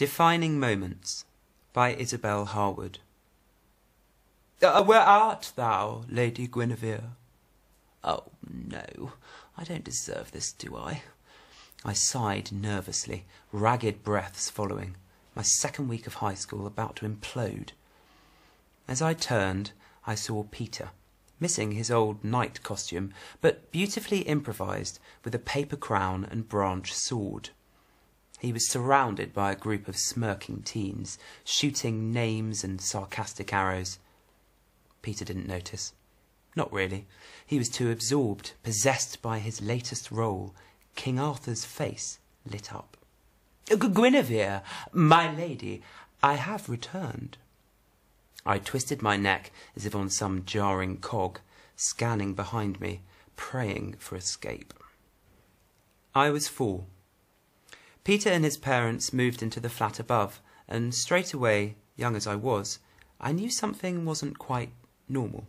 Defining Moments by Isabel Harwood. Where art thou, Lady Guinevere? Oh, no, I don't deserve this, do I? I sighed nervously, ragged breaths following, my second week of high school about to implode. As I turned, I saw Peter, missing his old knight costume, but beautifully improvised with a paper crown and branch sword. He was surrounded by a group of smirking teens, shooting names and sarcastic arrows. Peter didn't notice. Not really. He was too absorbed, possessed by his latest role. King Arthur's face lit up. Guinevere, my lady, I have returned. I twisted my neck as if on some jarring cog, scanning behind me, praying for escape. I was 4. Peter and his parents moved into the flat above, and straight away, young as I was, I knew something wasn't quite normal.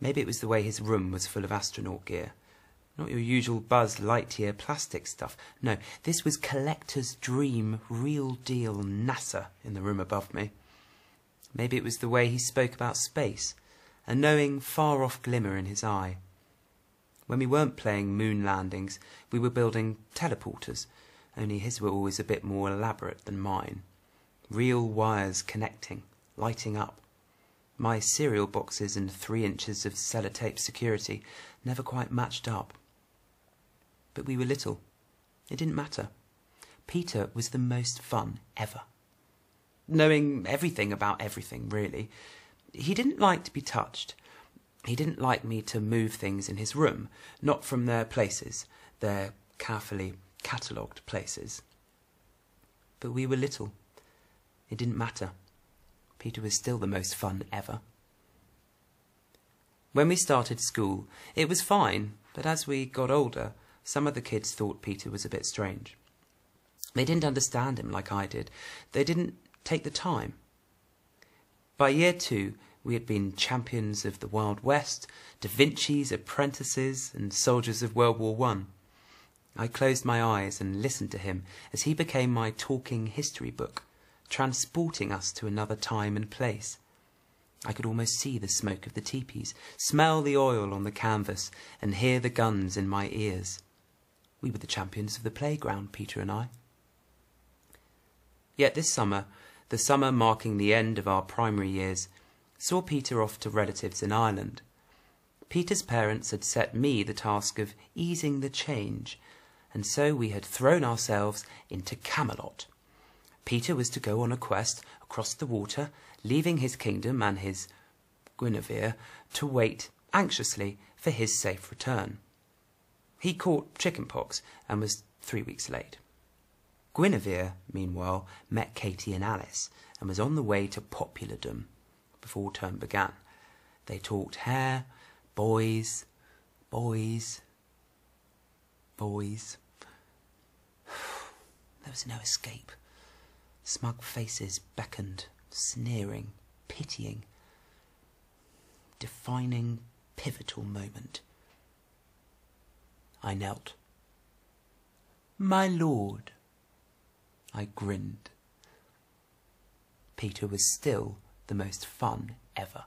Maybe it was the way his room was full of astronaut gear. Not your usual Buzz Lightyear plastic stuff. No, this was collector's dream, real deal NASA in the room above me. Maybe it was the way he spoke about space, a knowing far-off glimmer in his eye. When we weren't playing moon landings, we were building teleporters, only his were always a bit more elaborate than mine. Real wires connecting, lighting up. My cereal boxes and 3 inches of sellotape security never quite matched up. But we were little. It didn't matter. Peter was the most fun ever. Knowing everything about everything, really. He didn't like to be touched. He didn't like me to move things in his room, not from their places, their carefully catalogued places. But we were little. It didn't matter. Peter was still the most fun ever. When we started school, it was fine, but as we got older, some of the kids thought Peter was a bit strange. They didn't understand him like I did. They didn't take the time. By year 2, we had been champions of the Wild West, Da Vinci's apprentices, and soldiers of World War I. I closed my eyes and listened to him as he became my talking history book, transporting us to another time and place. I could almost see the smoke of the teepees, smell the oil on the canvas, and hear the guns in my ears. We were the champions of the playground, Peter and I. Yet this summer, the summer marking the end of our primary years, saw Peter off to relatives in Ireland. Peter's parents had set me the task of easing the change, and so we had thrown ourselves into Camelot. Peter was to go on a quest across the water, leaving his kingdom and his Guinevere to wait anxiously for his safe return. He caught chickenpox and was 3 weeks late. Guinevere, meanwhile, met Katie and Alice and was on the way to populardom before term began. They talked hair, boys, boys, boys. There was no escape. Smug faces beckoned, sneering, pitying. Defining, pivotal moment. I knelt. My lord. I grinned. Peter was still the most fun ever.